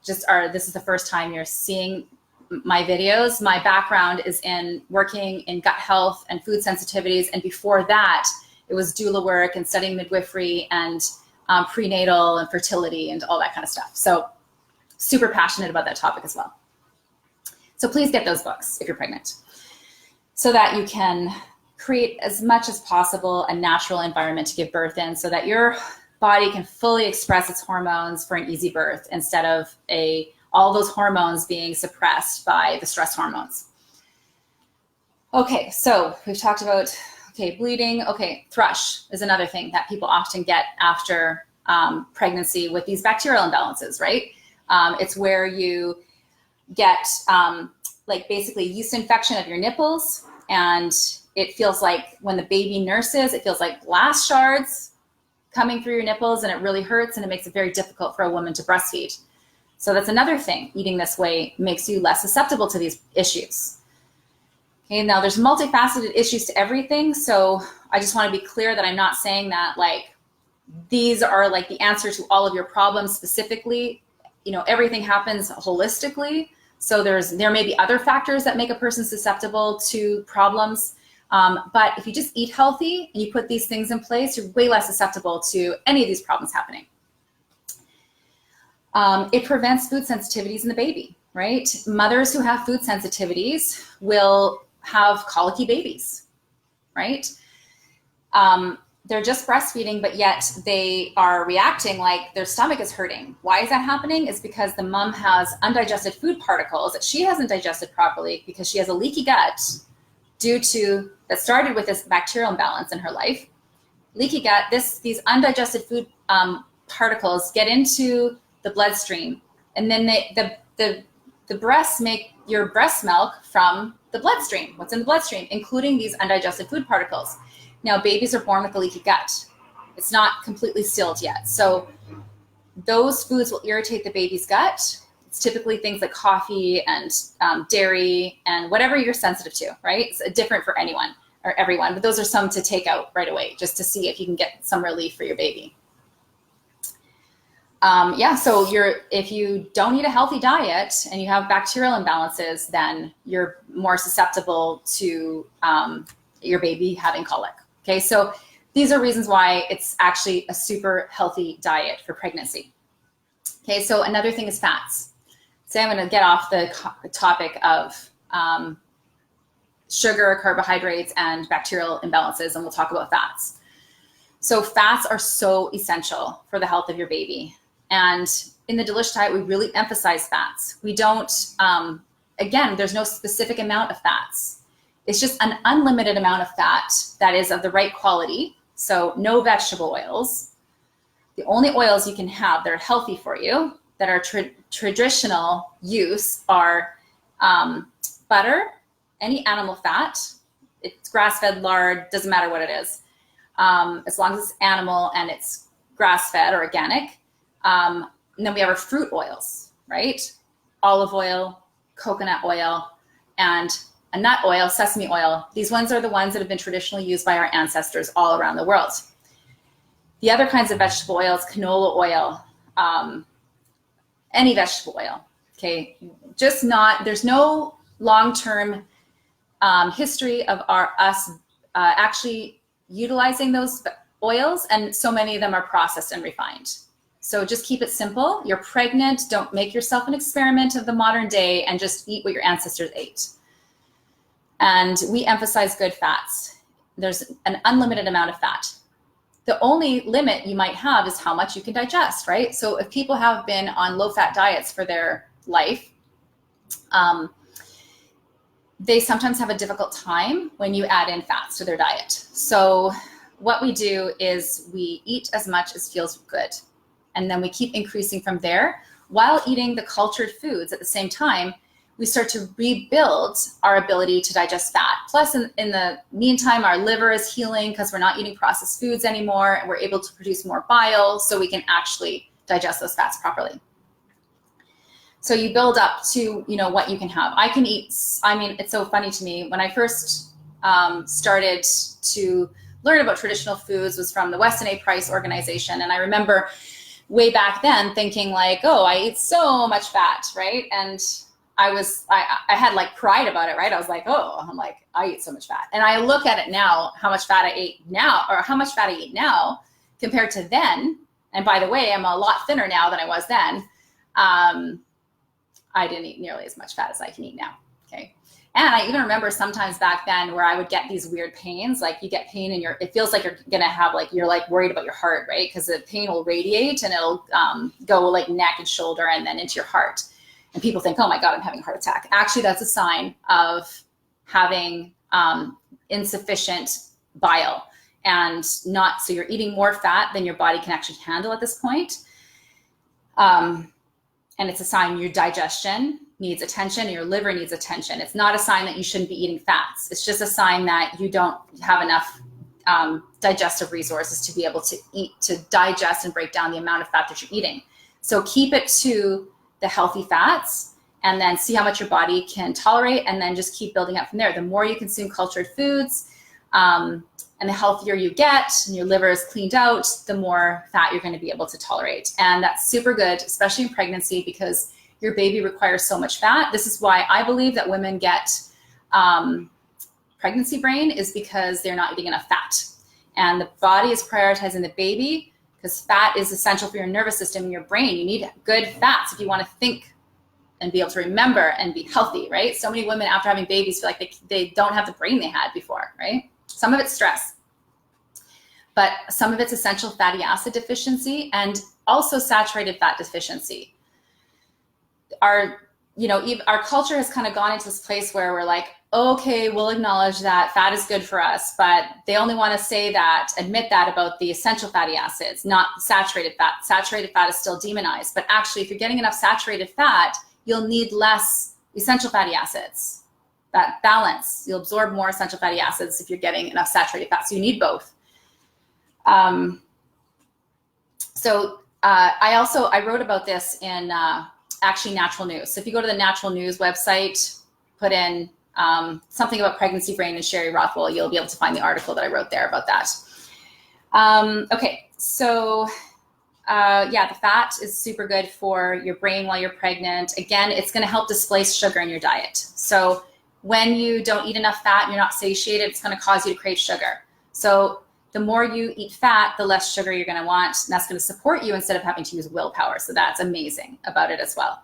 this is the first time you're seeing my videos, my background is in working in gut health and food sensitivities, and before that, it was doula work and studying midwifery and prenatal and fertility and all that kind of stuff. So super passionate about that topic as well. So please get those books if you're pregnant so that you can create as much as possible a natural environment to give birth in so that your body can fully express its hormones for an easy birth instead of all those hormones being suppressed by the stress hormones. Okay, so we've talked about, bleeding. Okay, thrush is another thing that people often get after pregnancy with these bacterial imbalances, right? It's where you get like basically yeast infection of your nipples. And it feels like when the baby nurses, it feels like glass shards coming through your nipples, and it really hurts, and it makes it very difficult for a woman to breastfeed. So that's another thing. Eating this way makes you less susceptible to these issues. Okay, now there's multifaceted issues to everything. So I just want to be clear that I'm not saying that like these are like the answer to all of your problems specifically. You know, everything happens holistically. So there may be other factors that make a person susceptible to problems. But if you just eat healthy and you put these things in place, you're way less susceptible to any of these problems happening. It prevents food sensitivities in the baby, right? Mothers who have food sensitivities will have colicky babies, right? They're just breastfeeding, but yet they are reacting like their stomach is hurting. Why is that happening? It's because the mom has undigested food particles that she hasn't digested properly because she has a leaky gut that started with this bacterial imbalance in her life. Leaky gut, these undigested food particles get into the bloodstream, and then the breasts make your breast milk from the bloodstream, what's in the bloodstream, including these undigested food particles. Now, babies are born with a leaky gut. It's not completely sealed yet. So those foods will irritate the baby's gut. It's typically things like coffee and dairy and whatever you're sensitive to, right? It's different for anyone or everyone, but those are some to take out right away just to see if you can get some relief for your baby. So if you don't eat a healthy diet and you have bacterial imbalances, then you're more susceptible to your baby having colic. Okay, so these are reasons why it's actually a super healthy diet for pregnancy. Okay, so another thing is fats. Today I'm going to get off the topic of sugar, carbohydrates, and bacterial imbalances, and we'll talk about fats. So fats are so essential for the health of your baby. And in the Delish Diet, we really emphasize fats. We don't, again, there's no specific amount of fats. It's just an unlimited amount of fat that is of the right quality. So no vegetable oils. The only oils you can have that are healthy for you, that are traditional use, are butter, any animal fat. It's grass-fed lard, doesn't matter what it is. As long as it's animal and it's grass-fed or organic. And then we have our fruit oils, right? Olive oil, coconut oil, and a nut oil, sesame oil. These ones are the ones that have been traditionally used by our ancestors all around the world. The other kinds of vegetable oils, canola oil, any vegetable oil, okay? There's no long-term history of us actually utilizing those oils, and so many of them are processed and refined. So just keep it simple. You're pregnant. Don't make yourself an experiment of the modern day and just eat what your ancestors ate. And we emphasize good fats. There's an unlimited amount of fat. The only limit you might have is how much you can digest, right? So if people have been on low-fat diets for their life, they sometimes have a difficult time when you add in fats to their diet. So what we do is we eat as much as feels good. And then we keep increasing from there while eating the cultured foods at the same time. We start to rebuild our ability to digest fat. Plus, in the meantime, our liver is healing because we're not eating processed foods anymore, and we're able to produce more bile so we can actually digest those fats properly. So you build up to, what you can have. It's so funny to me. When I first started to learn about traditional foods was from the Weston A. Price organization. And I remember way back then thinking like, oh, I eat so much fat, right? And I had like pride about it, right? I was like, I eat so much fat. And I look at it now, how much fat I eat now compared to then. And by the way, I'm a lot thinner now than I was then. I didn't eat nearly as much fat as I can eat now, okay? And I even remember sometimes back then where I would get these weird pains, like you get pain in it feels like you're gonna have you're worried about your heart, right? Because the pain will radiate and it'll go like neck and shoulder and then into your heart. And people think, oh my God, I'm having a heart attack. Actually, that's a sign of having insufficient bile so you're eating more fat than your body can actually handle at this point. And it's a sign your digestion needs attention and your liver needs attention. It's not a sign that you shouldn't be eating fats. It's just a sign that you don't have enough digestive resources to be able to eat, to digest and break down the amount of fat that you're eating. So keep it to the healthy fats and then see how much your body can tolerate, and then just keep building up from there. The more you consume cultured foods, and the healthier you get and your liver is cleaned out, the more fat you're going to be able to tolerate. And that's super good, especially in pregnancy, because your baby requires so much fat. This is why I believe that women get pregnancy brain, is because they're not eating enough fat. And the body is prioritizing the baby because fat is essential for your nervous system and your brain. You need good fats if you want to think and be able to remember and be healthy, right? So many women after having babies feel like they don't have the brain they had before, right? Some of it's stress, but some of it's essential fatty acid deficiency and also saturated fat deficiency. Our culture has kind of gone into this place where we're like, okay, we'll acknowledge that fat is good for us, but they only want to admit that about the essential fatty acids, not saturated fat. Saturated fat is still demonized, but actually if you're getting enough saturated fat, you'll need less essential fatty acids. That balance, you'll absorb more essential fatty acids if you're getting enough saturated fat. So you need both. I wrote about this in actually Natural News. So if you go to the Natural News website, put in something about pregnancy brain and Sherry Rothwell, you'll be able to find the article that I wrote there about that. The fat is super good for your brain while you're pregnant. Again, it's going to help displace sugar in your diet. So when you don't eat enough fat and you're not satiated, it's going to cause you to crave sugar. So the more you eat fat, the less sugar you're going to want, and that's going to support you instead of having to use willpower. So that's amazing about it as well.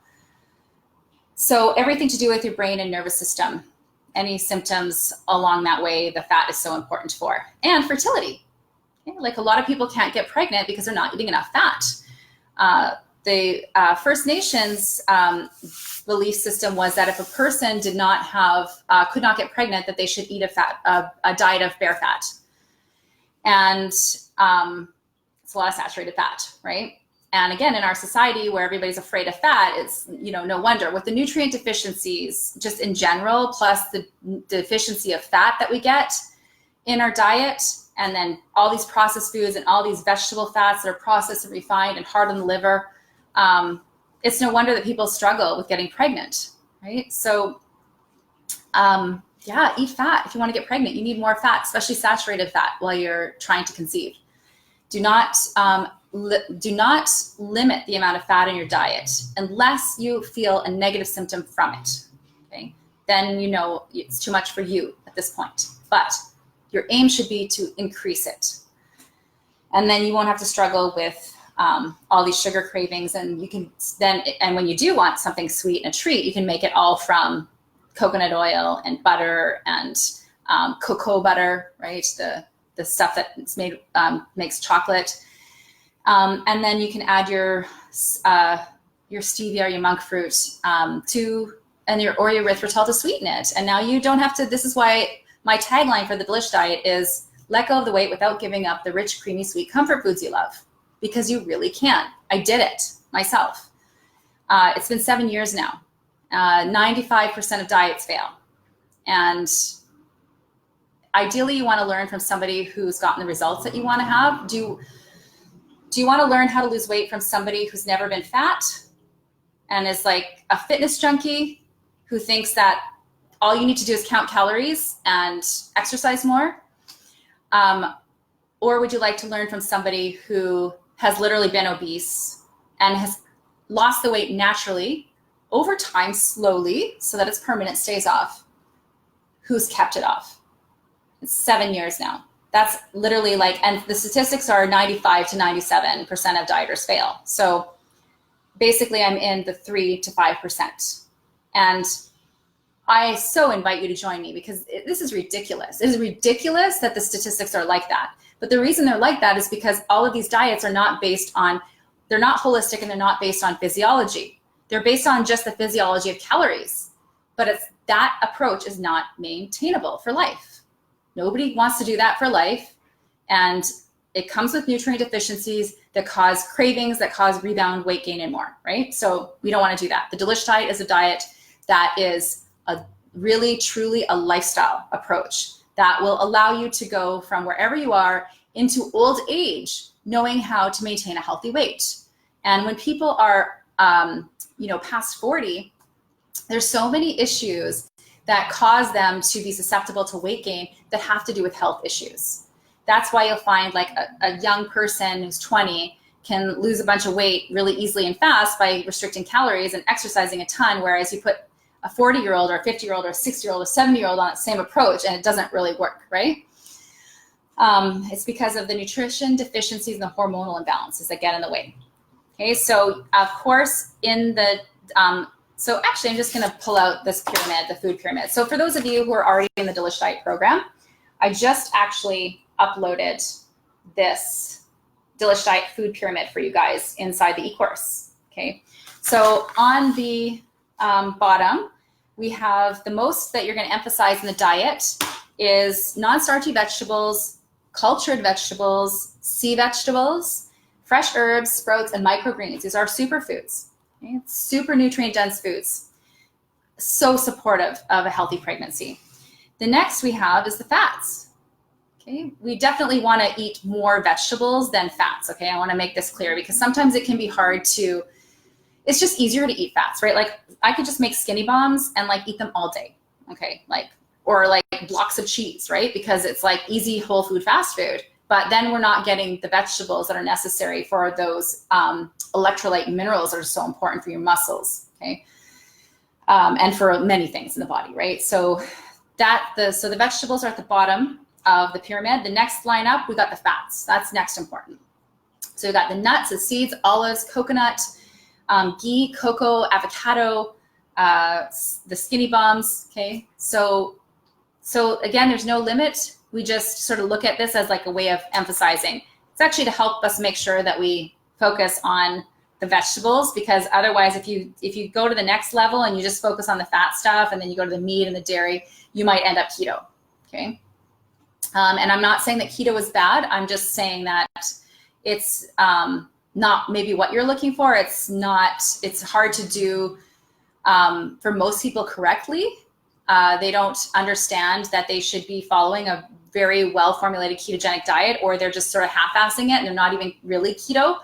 So everything to do with your brain and nervous system, any symptoms along that way, the fat is so important for. And fertility. Okay? Like a lot of people can't get pregnant because they're not eating enough fat. The First Nations belief system was that if a person could not get pregnant, that they should eat a diet of bare fat. And it's a lot of saturated fat, right? And again, in our society where everybody's afraid of fat, it's, no wonder. With the nutrient deficiencies just in general, plus the deficiency of fat that we get in our diet, and then all these processed foods and all these vegetable fats that are processed and refined and hard on the liver, it's no wonder that people struggle with getting pregnant, right? So eat fat. If you want to get pregnant, you need more fat, especially saturated fat, while you're trying to conceive. Do not limit the amount of fat in your diet unless you feel a negative symptom from it. Okay, then it's too much for you at this point. But your aim should be to increase it, and then you won't have to struggle with all these sugar cravings. And you can and when you do want something sweet and a treat, you can make it all from coconut oil and butter and cocoa butter, right? The stuff that's made makes chocolate, and then you can add your stevia or your monk fruit your erythritol to sweeten it. And now you don't have to. This is why my tagline for the Delish Diet is let go of the weight without giving up the rich, creamy, sweet comfort foods you love, because you really can. I did it myself. It's been 7 years now. 95% of diets fail. And ideally, you want to learn from somebody who's gotten the results that you want to have. Do you want to learn how to lose weight from somebody who's never been fat and is like a fitness junkie who thinks that all you need to do is count calories and exercise more? Or would you like to learn from somebody who has literally been obese and has lost the weight naturally over time, slowly, so that it's permanent, stays off, who's kept it off? It's 7 years now. That's literally and the statistics are 95 to 97% of dieters fail. So basically I'm in the 3 to 5%. And I so invite you to join me, because this is ridiculous. It is ridiculous that the statistics are like that. But the reason they're like that is because all of these diets are not they're not holistic, and they're not based on physiology. They're based on just the physiology of calories. But that approach is not maintainable for life. Nobody wants to do that for life. And it comes with nutrient deficiencies that cause cravings, that cause rebound, weight gain, and more, right? So we don't want to do that. The Delish Diet is a diet that is a really, truly a lifestyle approach that will allow you to go from wherever you are into old age, knowing how to maintain a healthy weight. And when people are, past 40, there's so many issues that cause them to be susceptible to weight gain that have to do with health issues. That's why you'll find like a young person who's 20 can lose a bunch of weight really easily and fast by restricting calories and exercising a ton, whereas you put a 40-year-old or a 50-year-old or a 60-year-old or 70-year-old on that same approach and it doesn't really work, right? It's because of the nutrition deficiencies and the hormonal imbalances that get in the way. Okay, so of course so actually I'm just gonna pull out this pyramid, the food pyramid. So for those of you who are already in the Delish Diet program, I just actually uploaded this Delish Diet food pyramid for you guys inside the e-course, okay? So on the bottom, we have the most that you're gonna emphasize in the diet is non-starchy vegetables, cultured vegetables, sea vegetables, fresh herbs, sprouts, and microgreens. These are superfoods, okay? Super nutrient dense foods. So supportive of a healthy pregnancy. The next we have is the fats. Okay, we definitely want to eat more vegetables than fats. Okay, I want to make this clear because sometimes it can be hard to, it's just easier to eat fats, right? Like I could just make skinny bombs and like eat them all day. Okay, or like blocks of cheese, right? Because it's like easy whole food fast food, but then we're not getting the vegetables that are necessary for those electrolyte minerals that are so important for your muscles, okay? And for many things in the body, right? So the vegetables are at the bottom of the pyramid. The next line up, we got the fats. That's next important. So we got the nuts, the seeds, olives, coconut, ghee, cocoa, avocado, the skinny bombs, okay? So again, there's no limit. We just sort of look at this as like a way of emphasizing. It's actually to help us make sure that we focus on the vegetables, because otherwise if you go to the next level and you just focus on the fat stuff and then you go to the meat and the dairy, you might end up keto, okay? And I'm not saying that keto is bad. I'm just saying that it's not maybe what you're looking for. It's hard to do for most people correctly. They don't understand that they should be following a very well-formulated ketogenic diet, or they're just sort of half-assing it and they're not even really keto.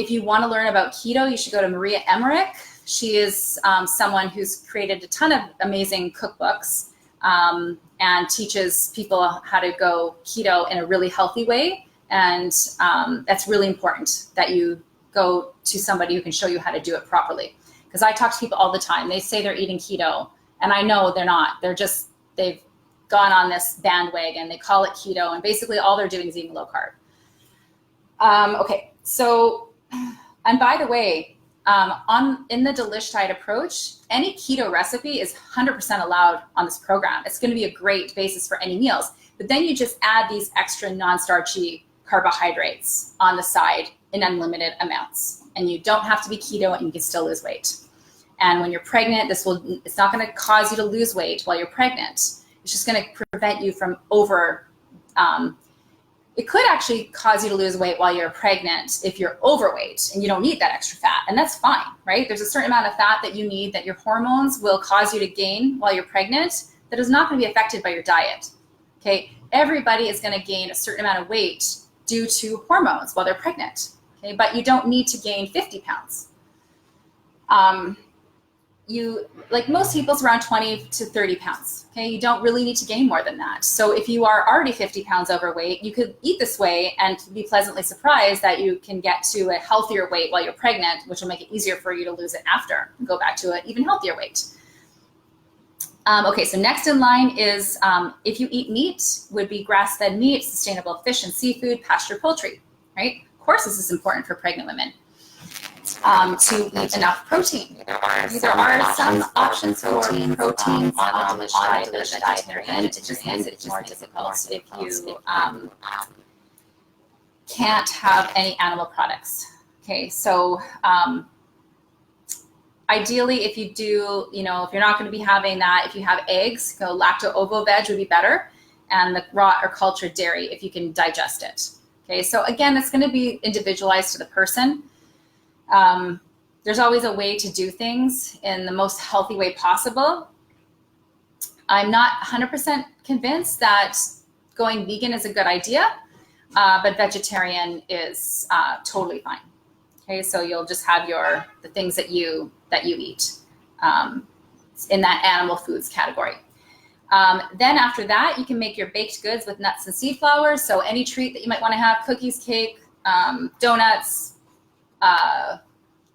If you want to learn about keto, you should go to Maria Emmerich. She is someone who's created a ton of amazing cookbooks and teaches people how to go keto in a really healthy way. And that's really important that you go to somebody who can show you how to do it properly. Because I talk to people all the time. They say they're eating keto, and I know they're not. They've gone on this bandwagon. They call it keto, and basically all they're doing is eating low carb. Okay, so, and by the way, in the Delish Diet approach, any keto recipe is 100% allowed on this program. It's going to be a great basis for any meals. But then you just add these extra non-starchy carbohydrates on the side in unlimited amounts. And you don't have to be keto and you can still lose weight. And when you're pregnant, it's not going to cause you to lose weight while you're pregnant. It's just going to prevent you from it could actually cause you to lose weight while you're pregnant if you're overweight and you don't need that extra fat, and that's fine, right? There's a certain amount of fat that you need that your hormones will cause you to gain while you're pregnant that is not going to be affected by your diet, okay? Everybody is going to gain a certain amount of weight due to hormones while they're pregnant, okay? But you don't need to gain 50 pounds. Like most people, it's around 20 to 30 pounds, okay? You don't really need to gain more than that. So if you are already 50 pounds overweight, you could eat this way and be pleasantly surprised that you can get to a healthier weight while you're pregnant, which will make it easier for you to lose it after and go back to an even healthier weight. Okay, so next in line is if you eat meat, would be grass-fed meat, sustainable fish and seafood, pasture poultry, right? Of course, this is important for pregnant women. To eat enough protein. There are some options for proteins on the Delish Diet there, and it just makes it more difficult if you can't have any animal products. Okay, so ideally, if you do, if you're not going to be having that, if you have eggs, lacto-ovo-veg would be better, and the raw or cultured dairy if you can digest it. Okay, so again, it's going to be individualized to the person. There's always a way to do things in the most healthy way possible. I'm not 100% convinced that going vegan is a good idea, but vegetarian is totally fine. Okay, so you'll just have the things that you eat in that animal foods category. Then after that, you can make your baked goods with nuts and seed flours. So any treat that you might want to have, cookies, cake, donuts,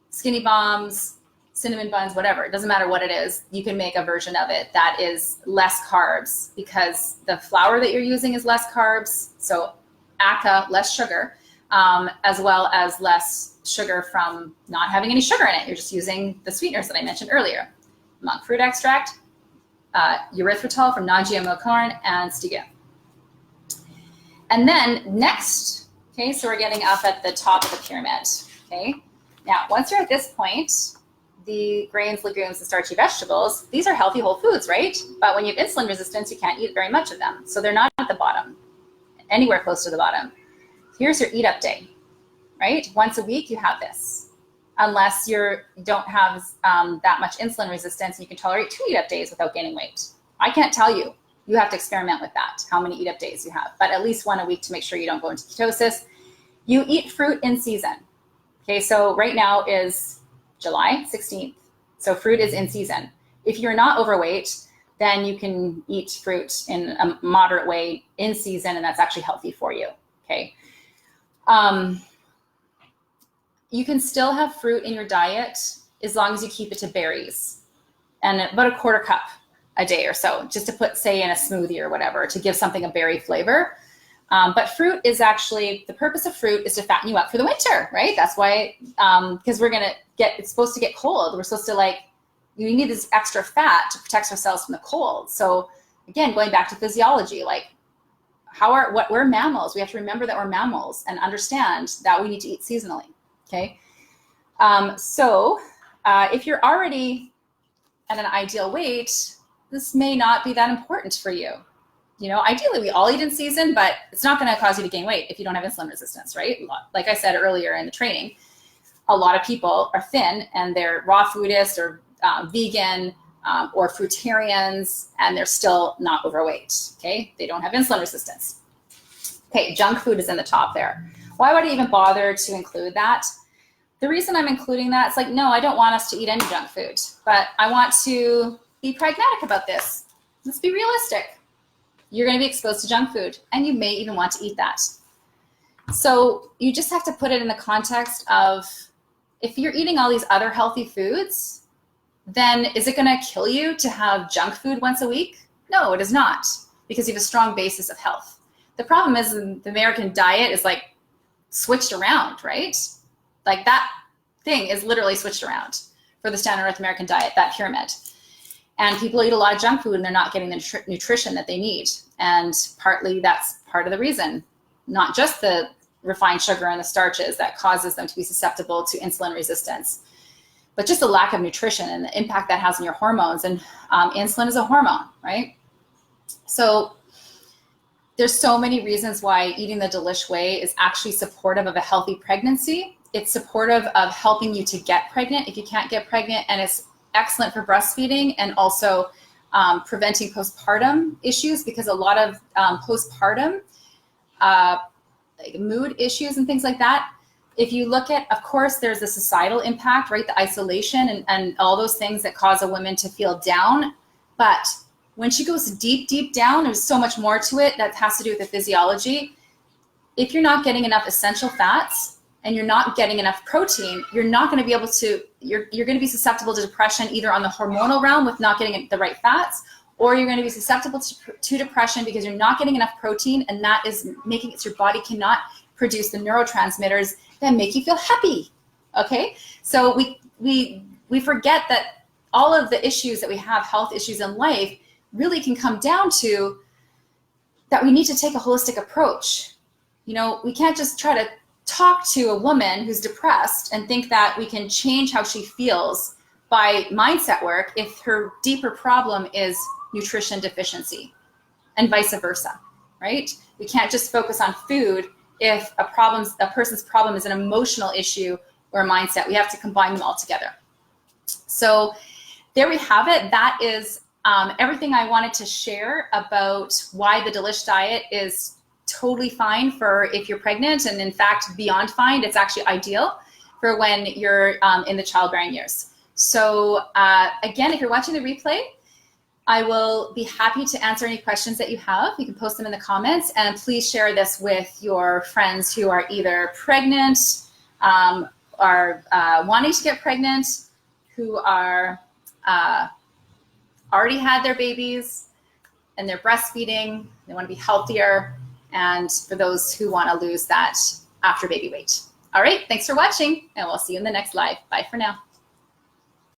skinny bombs, cinnamon buns, whatever. It doesn't matter what it is. You can make a version of it that is less carbs, because the flour that you're using is less carbs. So ACA, less sugar, as well as less sugar from not having any sugar in it. You're just using the sweeteners that I mentioned earlier. Monk fruit extract, erythritol from non-GMO corn, and stevia. And then next, okay, so we're getting up at the top of the pyramid, okay? Now, once you're at this point, the grains, legumes, and starchy vegetables, these are healthy whole foods, right? But when you have insulin resistance, you can't eat very much of them. So they're not at the bottom, anywhere close to the bottom. Here's your eat up day, right? Once a week, you have this. Unless you don't have that much insulin resistance, and you can tolerate 2 eat up days without gaining weight. I can't tell you. You have to experiment with that, how many eat up days you have, but at least 1 a week to make sure you don't go into ketosis. You eat fruit in season. Okay, so right now is July 16th. So fruit is in season. If you're not overweight, then you can eat fruit in a moderate way in season, and that's actually healthy for you, okay? You can still have fruit in your diet as long as you keep it to berries, and about a 1/4 cup a day or so, just to put, say, in a smoothie or whatever, to give something a berry flavor. But fruit is actually, the purpose of fruit is to fatten you up for the winter, right? That's why, because it's supposed to get cold. We're supposed to you need this extra fat to protect ourselves from the cold. So again, going back to physiology, we're mammals. We have to remember that we're mammals and understand that we need to eat seasonally, okay? If you're already at an ideal weight, this may not be that important for you. You know, ideally we all eat in season, but it's not going to cause you to gain weight if you don't have insulin resistance, right? Like I said earlier in the training, a lot of people are thin and they're raw foodists or vegan or fruitarians, and they're still not overweight, okay? They don't have insulin resistance. Okay, junk food is in the top there. Why would I even bother to include that? The reason I'm including that, it's no, I don't want us to eat any junk food, but I want to be pragmatic about this. Let's be realistic. You're going to be exposed to junk food, and you may even want to eat that. So you just have to put it in the context of, if you're eating all these other healthy foods, then is it going to kill you to have junk food once a week? No, it is not, because you have a strong basis of health. The problem is the American diet is switched around, right? That thing is literally switched around for the standard North American diet, that pyramid. And people eat a lot of junk food and they're not getting the nutrition that they need. And partly that's part of the reason, not just the refined sugar and the starches that causes them to be susceptible to insulin resistance, but just the lack of nutrition and the impact that has on your hormones. And insulin is a hormone, right? So there's so many reasons why eating the Delish way is actually supportive of a healthy pregnancy. It's supportive of helping you to get pregnant if you can't get pregnant, and it's excellent for breastfeeding and also preventing postpartum issues, because a lot of postpartum mood issues and things like that, if you look at, of course, there's the societal impact, right? The isolation and all those things that cause a woman to feel down. But when she goes deep, deep down, there's so much more to it that has to do with the physiology. If you're not getting enough essential fats and you're not getting enough protein, you're not going to be able to, you're going to be susceptible to depression, either on the hormonal realm with not getting the right fats, or you're going to be susceptible to depression because you're not getting enough protein, and that is making it so your body cannot produce the neurotransmitters that make you feel happy, okay? So we forget that all of the issues that we have, health issues in life, really can come down to that we need to take a holistic approach. You know, we can't just try to talk to a woman who's depressed and think that we can change how she feels by mindset work if her deeper problem is nutrition deficiency, and vice versa, right? We can't just focus on food if a person's problem is an emotional issue or mindset. We have to combine them all together. So there we have it. That is everything I wanted to share about why the Delish diet is totally fine for if you're pregnant, and in fact, beyond fine. It's actually ideal for when you're in the childbearing years. So again, if you're watching the replay, I will be happy to answer any questions that you have. You can post them in the comments, and please share this with your friends who are either pregnant, are wanting to get pregnant, who are already had their babies and they're breastfeeding, they want to be healthier, and for those who want to lose that after baby weight. All right, thanks for watching, and we'll see you in the next live. Bye for now.